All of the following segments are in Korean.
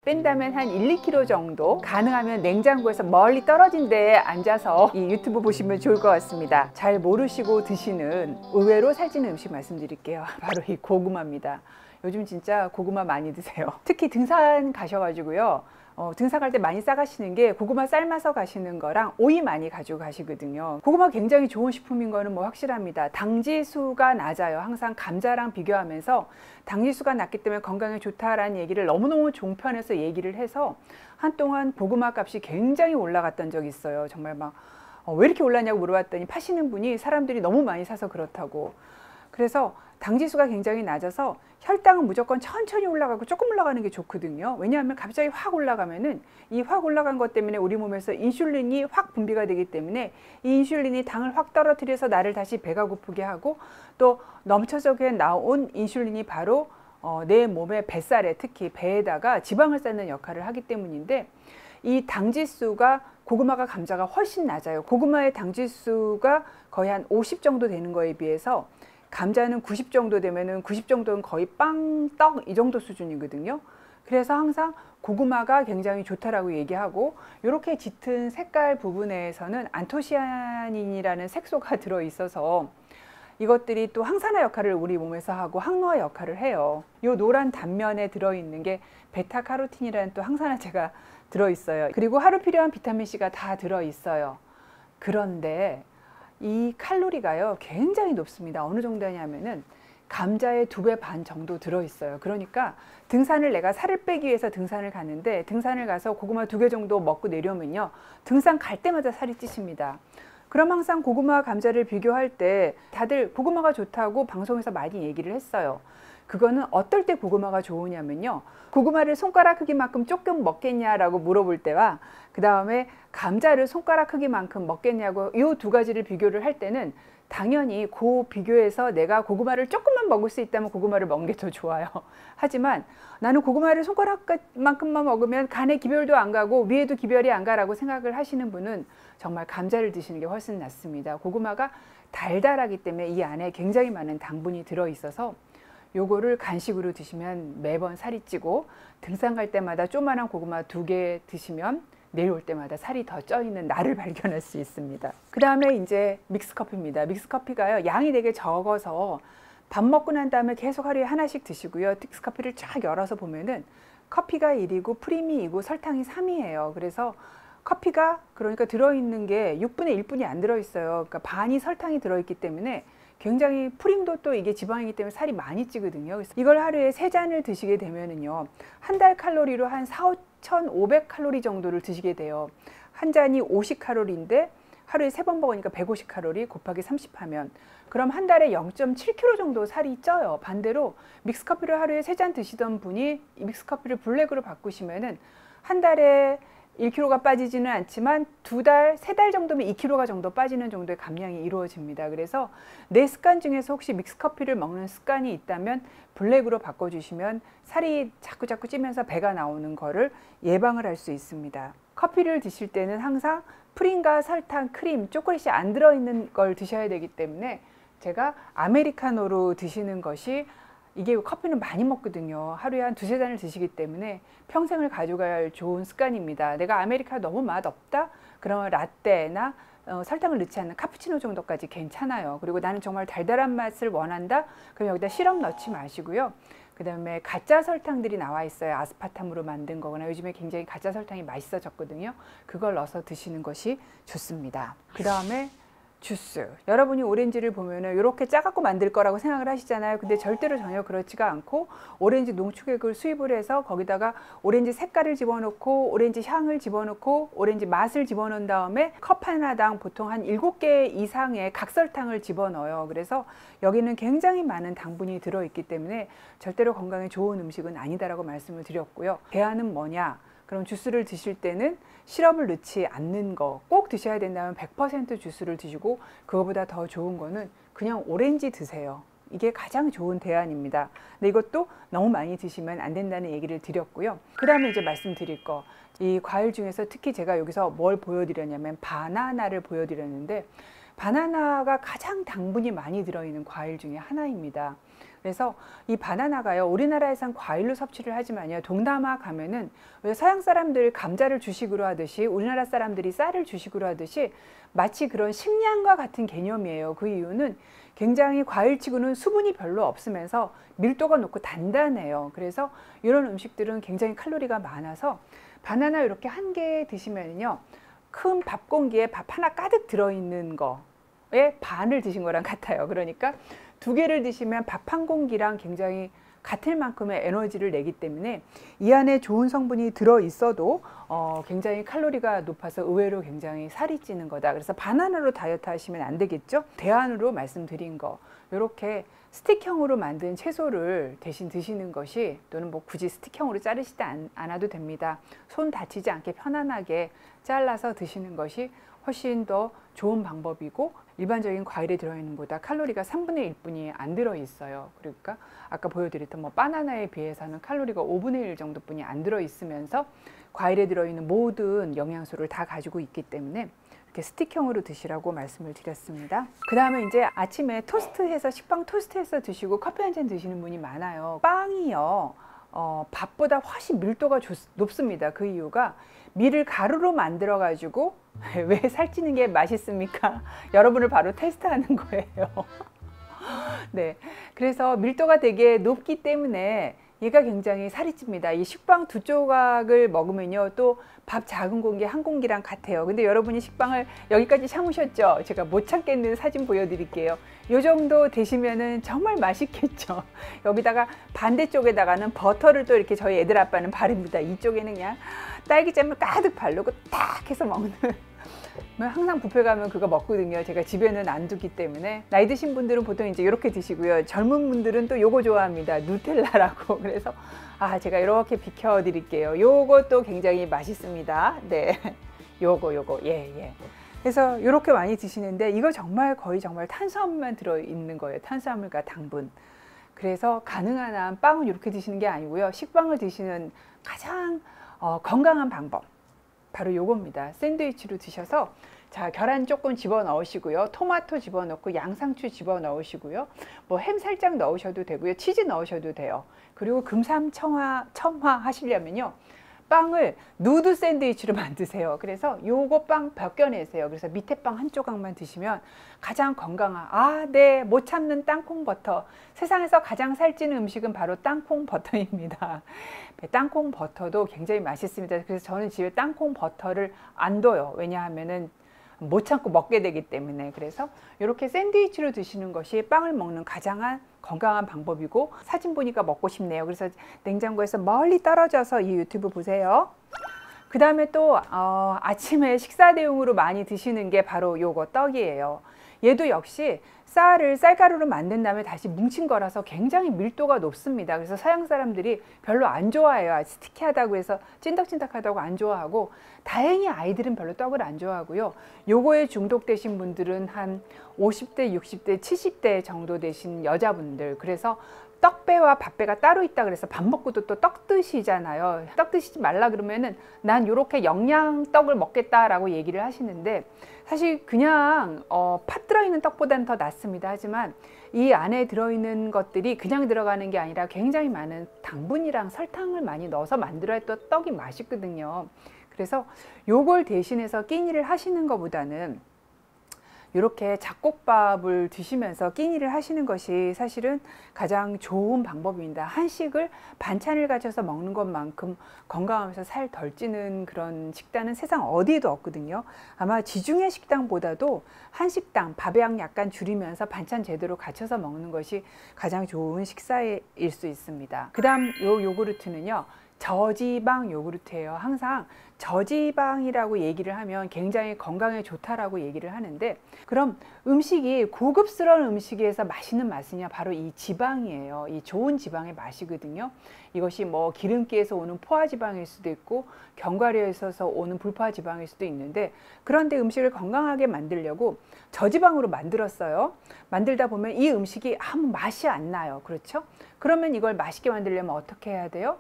뺀다면 한 1~2kg 정도, 가능하면 냉장고에서 멀리 떨어진 데에 앉아서 이 유튜브 보시면 좋을 것 같습니다. 잘 모르시고 드시는 의외로 살찌는 음식 말씀드릴게요. 바로 이 고구마입니다. 요즘 진짜 고구마 많이 드세요. 특히 등산 가셔가지고요, 등산 갈 때 많이 싸가시는 게 고구마 삶아서 가시는 거랑 오이 많이 가지고 가시거든요. 고구마 굉장히 좋은 식품인 거는 뭐 확실합니다. 당지수가 낮아요. 항상 감자랑 비교하면서 당지수가 낮기 때문에 건강에 좋다라는 얘기를 너무너무 종편에서 얘기를 해서 한동안 고구마 값이 굉장히 올라갔던 적이 있어요. 정말 막 왜 이렇게 올랐냐고 물어봤더니 파시는 분이 사람들이 너무 많이 사서 그렇다고. 그래서 당지수가 굉장히 낮아서 혈당은 무조건 천천히 올라가고 조금 올라가는 게 좋거든요. 왜냐하면 갑자기 확 올라가면은 이 확 올라간 것 때문에 우리 몸에서 인슐린이 확 분비가 되기 때문에 이 인슐린이 당을 확 떨어뜨려서 나를 다시 배가 고프게 하고, 또 넘쳐서게 나온 인슐린이 바로 내 몸의 뱃살에, 특히 배에다가 지방을 쌓는 역할을 하기 때문인데, 이 당지수가 고구마가 감자가 훨씬 낮아요. 고구마의 당지수가 거의 한 50 정도 되는 거에 비해서 감자는 90 정도 되면은 90 정도는 거의 빵, 떡 이 정도 수준이거든요. 그래서 항상 고구마가 굉장히 좋다라고 얘기하고, 이렇게 짙은 색깔 부분에서는 안토시아닌이라는 색소가 들어 있어서 이것들이 또 항산화 역할을 우리 몸에서 하고 항노화 역할을 해요. 이 노란 단면에 들어있는 게 베타카로틴이라는 또 항산화제가 들어있어요. 그리고 하루 필요한 비타민C가 다 들어있어요. 그런데 이 칼로리가요 굉장히 높습니다. 어느 정도냐면은 감자의 2배 반 정도 들어있어요. 그러니까 등산을, 내가 살을 빼기 위해서 등산을 가는데, 등산을 가서 고구마 2개 정도 먹고 내려오면요, 등산 갈 때마다 살이 찌십니다. 그럼 항상 고구마와 감자를 비교할 때 다들 고구마가 좋다고 방송에서 많이 얘기를 했어요. 그거는 어떨 때 고구마가 좋으냐면요, 고구마를 손가락 크기만큼 조금 먹겠냐라고 물어볼 때와, 그 다음에 감자를 손가락 크기만큼 먹겠냐고, 이 두 가지를 비교를 할 때는 당연히 그 비교에서 내가 고구마를 조금만 먹을 수 있다면 고구마를 먹는 게 더 좋아요. 하지만 나는 고구마를 손가락만큼만 먹으면 간에 기별도 안 가고 위에도 기별이 안 가라고 생각을 하시는 분은 정말 감자를 드시는 게 훨씬 낫습니다. 고구마가 달달하기 때문에 이 안에 굉장히 많은 당분이 들어있어서 요거를 간식으로 드시면 매번 살이 찌고, 등산 갈 때마다 조그만한 고구마 2개 드시면 내려올 때마다 살이 더 쪄 있는 나를 발견할 수 있습니다. 그 다음에 이제 믹스커피입니다. 믹스커피가요 양이 되게 적어서 밥 먹고 난 다음에 계속 하루에 하나씩 드시고요. 믹스커피를 쫙 열어서 보면은 커피가 1이고 프림이 2고 설탕이 3이에요. 그래서 커피가 그러니까 들어있는 게 6분의 1뿐이 안 들어있어요. 그러니까 반이 설탕이 들어있기 때문에 굉장히, 프림도 또 이게 지방이기 때문에 살이 많이 찌거든요. 그래서 이걸 하루에 3잔을 드시게 되면은요, 한 달 칼로리로 한 4,500칼로리 정도를 드시게 돼요. 한 잔이 50칼로리인데 하루에 3번 먹으니까 150칼로리 곱하기 30 하면, 그럼 한 달에 0.7kg 정도 살이 쪄요. 반대로 믹스커피를 하루에 3잔 드시던 분이 이 믹스커피를 블랙으로 바꾸시면은 한 달에 1kg가 빠지지는 않지만 2달, 3달 정도면 2kg가 정도 빠지는 정도의 감량이 이루어집니다. 그래서 내 습관 중에서 혹시 믹스커피를 먹는 습관이 있다면 블랙으로 바꿔주시면 살이 자꾸 찌면서 배가 나오는 거를 예방을 할 수 있습니다. 커피를 드실 때는 항상 프림과 설탕, 크림, 초콜릿이 안 들어있는 걸 드셔야 되기 때문에 제가 아메리카노로 드시는 것이, 이게 커피는 많이 먹거든요. 하루에 한 2~3잔을 드시기 때문에 평생을 가져갈 좋은 습관입니다. 내가 아메리카노 너무 맛없다? 그러면 라떼나 설탕을 넣지 않는 카푸치노 정도까지 괜찮아요. 그리고 나는 정말 달달한 맛을 원한다? 그럼 여기다 시럽 넣지 마시고요. 그 다음에 가짜 설탕들이 나와 있어요. 아스파탐으로 만든 거거나, 요즘에 굉장히 가짜 설탕이 맛있어졌거든요. 그걸 넣어서 드시는 것이 좋습니다. 그 다음에 주스. 여러분이 오렌지를 보면은 이렇게 짜갖고 만들 거라고 생각을 하시잖아요. 근데 절대로 전혀 그렇지가 않고, 오렌지 농축액을 수입을 해서 거기다가 오렌지 색깔을 집어넣고 오렌지 향을 집어넣고 오렌지 맛을 집어넣은 다음에 컵 하나당 보통 한 7개 이상의 각설탕을 집어넣어요. 그래서 여기는 굉장히 많은 당분이 들어있기 때문에 절대로 건강에 좋은 음식은 아니다라고 말씀을 드렸고요. 대안은 뭐냐? 그럼 주스를 드실 때는 시럽을 넣지 않는 거 꼭 드셔야 된다면 100% 주스를 드시고, 그거보다 더 좋은 거는 그냥 오렌지 드세요. 이게 가장 좋은 대안입니다. 근데 이것도 너무 많이 드시면 안 된다는 얘기를 드렸고요. 그 다음에 이제 말씀드릴 거, 이 과일 중에서 특히 제가 여기서 뭘 보여드렸냐면 바나나를 보여드렸는데, 바나나가 가장 당분이 많이 들어있는 과일 중에 하나입니다. 그래서 이 바나나가요, 우리나라에선 과일로 섭취를 하지만요, 동남아 가면은 왜 서양 사람들 감자를 주식으로 하듯이 우리나라 사람들이 쌀을 주식으로 하듯이 마치 그런 식량과 같은 개념이에요. 그 이유는 굉장히 과일치고는 수분이 별로 없으면서 밀도가 높고 단단해요. 그래서 이런 음식들은 굉장히 칼로리가 많아서 바나나 이렇게 한 개 드시면요, 큰 밥 공기에 밥 하나 가득 들어있는 거에 반을 드신 거랑 같아요. 그러니까 두 개를 드시면 밥 한 공기랑 굉장히 같을 만큼의 에너지를 내기 때문에 이 안에 좋은 성분이 들어 있어도 굉장히 칼로리가 높아서 의외로 굉장히 살이 찌는 거다. 그래서 바나나로 다이어트 하시면 안 되겠죠. 대안으로 말씀드린 거, 이렇게 스틱형으로 만든 채소를 대신 드시는 것이, 또는 뭐 굳이 스틱형으로 자르시지 않아도 됩니다. 손 다치지 않게 편안하게 잘라서 드시는 것이 훨씬 더 좋은 방법이고, 일반적인 과일에 들어있는 것보다 칼로리가 3분의 1뿐이 안 들어있어요. 그러니까 아까 보여드렸던 뭐 바나나에 비해서는 칼로리가 5분의 1 정도뿐이 안 들어있으면서 과일에 들어있는 모든 영양소를 다 가지고 있기 때문에 이렇게 스틱형으로 드시라고 말씀을 드렸습니다. 그 다음에 이제 아침에 토스트해서, 식빵 토스트해서 드시고 커피 한 잔 드시는 분이 많아요. 빵이요, 밥보다 훨씬 밀도가 높습니다. 그 이유가 밀을 가루로 만들어 가지고 왜 살찌는 게 맛있습니까? 여러분을 바로 테스트하는 거예요. 네, 그래서 밀도가 되게 높기 때문에 얘가 굉장히 살이 찝니다. 이 식빵 두 조각을 먹으면요, 또 밥 작은 공기 한 공기랑 같아요. 근데 여러분이 식빵을 여기까지 참으셨죠? 제가 못 참겠는 사진 보여드릴게요. 요 정도 되시면은 정말 맛있겠죠. 여기다가 반대쪽에다가는 버터를 또 이렇게 저희 애들 아빠는 바릅니다. 이쪽에는 그냥 딸기잼을 가득 바르고 딱 해서 먹는. 항상 뷔페 가면 그거 먹거든요. 제가 집에는 안 두기 때문에. 나이 드신 분들은 보통 이제 이렇게 드시고요. 젊은 분들은 또 요거 좋아합니다. 누텔라라고. 그래서 제가 이렇게 비켜 드릴게요. 요것도 굉장히 맛있습니다. 네. 요거 예. 그래서 이렇게 많이 드시는데, 이거 정말 거의 정말 탄수화물만 들어 있는 거예요. 탄수화물과 당분. 그래서 가능한 한 빵은 이렇게 드시는 게 아니고요, 식빵을 드시는 가장 건강한 방법, 바로 요겁니다. 샌드위치로 드셔서, 자, 계란 조금 집어 넣으시고요, 토마토 집어 넣고 양상추 집어 넣으시고요, 뭐 햄 살짝 넣으셔도 되고요, 치즈 넣으셔도 돼요. 그리고 금삼첨화 하시려면요, 빵을 누드 샌드위치로 만드세요. 그래서 요거 빵 벗겨내세요. 그래서 밑에 빵 한 조각만 드시면 가장 건강한, 네, 못 참는 땅콩 버터. 세상에서 가장 살찌는 음식은 바로 땅콩 버터입니다. 땅콩 버터도 굉장히 맛있습니다. 그래서 저는 집에 땅콩 버터를 안 둬요. 왜냐하면은 못 참고 먹게 되기 때문에. 그래서 이렇게 샌드위치로 드시는 것이 빵을 먹는 가장 건강한 방법이고, 사진 보니까 먹고 싶네요. 그래서 냉장고에서 멀리 떨어져서 이 유튜브 보세요. 그 다음에 또 아침에 식사 대용으로 많이 드시는 게 바로 요거 떡이에요. 얘도 역시 쌀을 쌀가루로 만든 다음에 다시 뭉친 거라서 굉장히 밀도가 높습니다. 그래서 서양 사람들이 별로 안 좋아해요. 스티키하다고 해서 찐득찐득하다고 안 좋아하고, 다행히 아이들은 별로 떡을 안 좋아하고요. 요거에 중독되신 분들은 한 50대, 60대, 70대 정도 되신 여자분들, 그래서 떡배와 밥배가 따로 있다 그래서 밥 먹고도 또 떡 드시잖아요. 떡 드시지 말라 그러면은 난 요렇게 영양떡을 먹겠다라고 얘기를 하시는데, 사실 그냥 팥 들어있는 떡보다는 더 낫습니다. 하지만 이 안에 들어있는 것들이 그냥 들어가는 게 아니라 굉장히 많은 당분이랑 설탕을 많이 넣어서 만들어야 또 떡이 맛있거든요. 그래서 요걸 대신해서 끼니를 하시는 것보다는 이렇게 잡곡밥을 드시면서 끼니를 하시는 것이 사실은 가장 좋은 방법입니다. 한식을 반찬을 가져서 먹는 것만큼 건강하면서 살 덜 찌는 그런 식단은 세상 어디에도 없거든요. 아마 지중해 식당보다도 한식당 밥의 양 약간 줄이면서 반찬 제대로 갖춰서 먹는 것이 가장 좋은 식사일 수 있습니다. 그 다음 요 요구르트는요, 저지방 요구르트예요. 항상 저지방이라고 얘기를 하면 굉장히 건강에 좋다라고 얘기를 하는데, 그럼 음식이 고급스러운 음식에서 맛있는 맛이냐, 바로 이 지방이에요. 이 좋은 지방의 맛이거든요. 이것이 뭐 기름기에서 오는 포화지방일 수도 있고 견과류에서 오는 불포화지방일 수도 있는데, 그런데 음식을 건강하게 만들려고 저지방으로 만들었어요. 만들다 보면 이 음식이 아무 맛이 안 나요. 그렇죠? 그러면 이걸 맛있게 만들려면 어떻게 해야 돼요?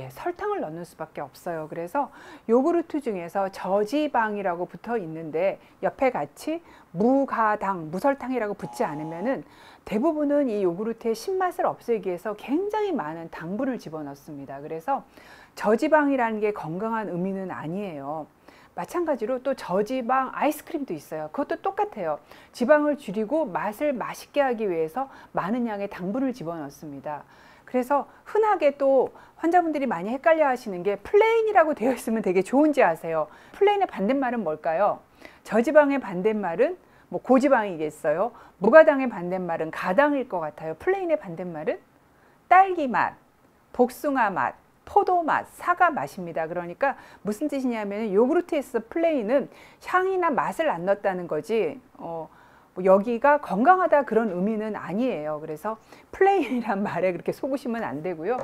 설탕을 넣는 수밖에 없어요. 그래서 요구르트 중에서 저지방이라고 붙어 있는데 옆에 같이 무가당, 무설탕이라고 붙지 않으면은 대부분은 이 요구르트의 신맛을 없애기 위해서 굉장히 많은 당분을 집어넣습니다. 그래서 저지방이라는 게 건강한 의미는 아니에요. 마찬가지로 또 저지방 아이스크림도 있어요. 그것도 똑같아요. 지방을 줄이고 맛을 맛있게 하기 위해서 많은 양의 당분을 집어넣습니다. 그래서 흔하게 또 환자분들이 많이 헷갈려 하시는 게 플레인이라고 되어 있으면 되게 좋은지 아세요? 플레인의 반대말은 뭘까요? 저지방의 반대말은 뭐 고지방이겠어요? 무가당의 반대말은 가당일 것 같아요. 플레인의 반대말은 딸기 맛, 복숭아 맛, 포도 맛, 사과 맛입니다. 그러니까 무슨 뜻이냐면 요구르트에서 플레인은 향이나 맛을 안 넣었다는 거지 뭐 여기가 건강하다 그런 의미는 아니에요. 그래서 플레인이란 말에 그렇게 속으시면 안 되고요.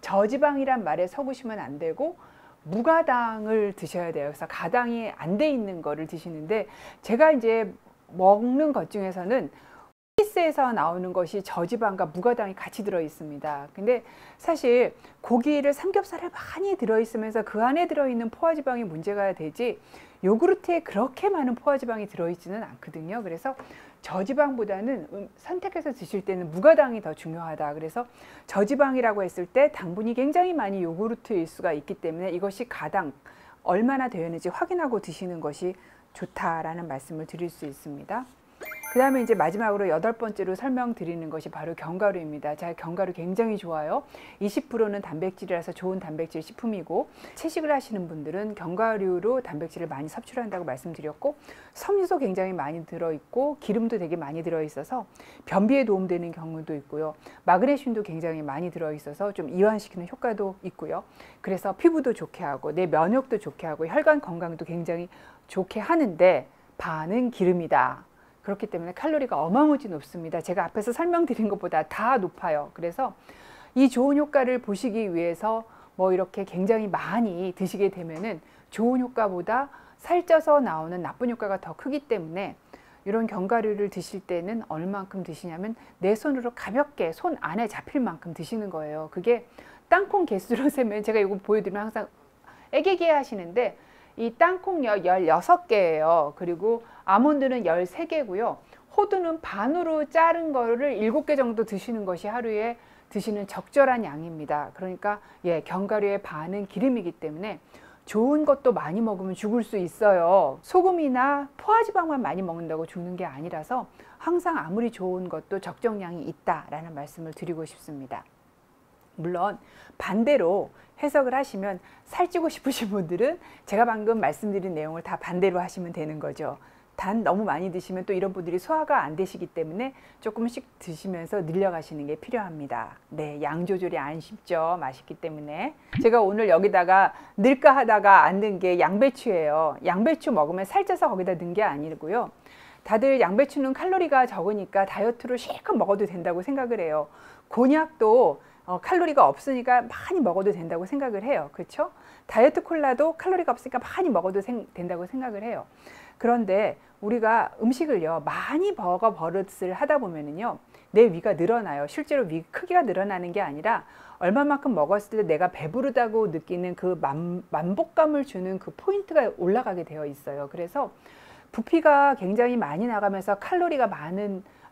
저지방이란 말에 속으시면 안 되고 무가당을 드셔야 돼요. 그래서 가당이 안 돼 있는 거를 드시는데 제가 이제 먹는 것 중에서는 에서 나오는 것이 저지방과 무가당이 같이 들어 있습니다. 근데 사실 고기를 삼겹살에 많이 들어 있으면서 그 안에 들어 있는 포화지방이 문제가 되지 요구르트에 그렇게 많은 포화지방이 들어 있지는 않거든요. 그래서 저지방보다는 선택해서 드실 때는 무가당이 더 중요하다. 그래서 저지방이라고 했을 때 당분이 굉장히 많이 요구르트일 수가 있기 때문에 이것이 가당 얼마나 되어 있는지 확인하고 드시는 것이 좋다라는 말씀을 드릴 수 있습니다. 그 다음에 이제 마지막으로 8번째로 설명드리는 것이 바로 견과류입니다. 자, 견과류 굉장히 좋아요. 20%는 단백질이라서 좋은 단백질 식품이고 채식을 하시는 분들은 견과류로 단백질을 많이 섭취를 한다고 말씀드렸고 섬유소 굉장히 많이 들어있고 기름도 되게 많이 들어있어서 변비에 도움되는 경우도 있고요. 마그네슘도 굉장히 많이 들어있어서 좀 이완시키는 효과도 있고요. 그래서 피부도 좋게 하고 내 면역도 좋게 하고 혈관 건강도 굉장히 좋게 하는데 반은 기름이다. 그렇기 때문에 칼로리가 어마무지 높습니다. 제가 앞에서 설명드린 것보다 다 높아요. 그래서 이 좋은 효과를 보시기 위해서 뭐 이렇게 굉장히 많이 드시게 되면은 좋은 효과보다 살쪄서 나오는 나쁜 효과가 더 크기 때문에 이런 견과류를 드실 때는 얼만큼 드시냐면 내 손으로 가볍게 손 안에 잡힐 만큼 드시는 거예요. 그게 땅콩 개수로 세면 제가 이거 보여드리면 항상 애기게 하시는데 이 땅콩요 16개예요. 그리고 아몬드는 13개고요. 호두는 반으로 자른 거를 7개 정도 드시는 것이 하루에 드시는 적절한 양입니다. 그러니까 견과류의 반은 기름이기 때문에 좋은 것도 많이 먹으면 죽을 수 있어요. 소금이나 포화지방만 많이 먹는다고 죽는 게 아니라서 항상 아무리 좋은 것도 적정량이 있다라는 말씀을 드리고 싶습니다. 물론 반대로 해석을 하시면 살찌고 싶으신 분들은 제가 방금 말씀드린 내용을 다 반대로 하시면 되는 거죠. 단 너무 많이 드시면 또 이런 분들이 소화가 안 되시기 때문에 조금씩 드시면서 늘려가시는 게 필요합니다. 네, 양 조절이 안 쉽죠. 맛있기 때문에. 제가 오늘 여기다가 넣을까 하다가 안 넣은 게 양배추예요. 양배추 먹으면 살쪄서 거기다 넣은 게 아니고요. 다들 양배추는 칼로리가 적으니까 다이어트로 실컷 먹어도 된다고 생각을 해요. 곤약도 칼로리가 없으니까 많이 먹어도 된다고 생각을 해요. 그렇죠? 다이어트 콜라도 칼로리가 없으니까 많이 먹어도 된다고 생각을 해요. 그런데 우리가 음식을요 많이 먹어 버릇을 하다 보면은요 내 위가 늘어나요. 실제로 위 크기가 늘어나는 게 아니라 얼마만큼 먹었을 때 내가 배부르다고 느끼는 그 만족감을 주는 그 포인트가 올라가게 되어 있어요. 그래서 부피가 굉장히 많이 나가면서 칼로리가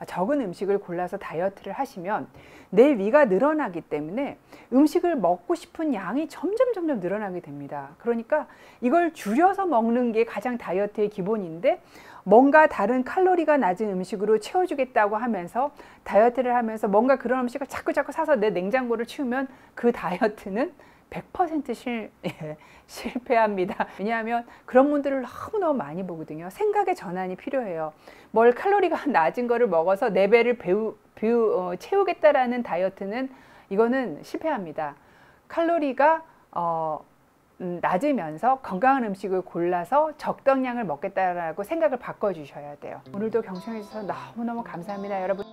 적은 음식을 골라서 다이어트를 하시면 내 위가 늘어나기 때문에 음식을 먹고 싶은 양이 점점 늘어나게 됩니다. 그러니까 이걸 줄여서 먹는 게 가장 다이어트의 기본인데 뭔가 다른 칼로리가 낮은 음식으로 채워주겠다고 하면서 다이어트를 하면서 뭔가 그런 음식을 자꾸 사서 내 냉장고를 치우면 그 다이어트는 100% 실패합니다. 왜냐하면 그런 분들을 너무너무 많이 보거든요. 생각의 전환이 필요해요. 뭘 칼로리가 낮은 거를 먹어서 내 배를 채우겠다라는 다이어트는 이거는 실패합니다. 칼로리가 낮으면서 건강한 음식을 골라서 적당량을 먹겠다라고 생각을 바꿔주셔야 돼요. 오늘도 경청해 주셔서 너무너무 감사합니다, 여러분.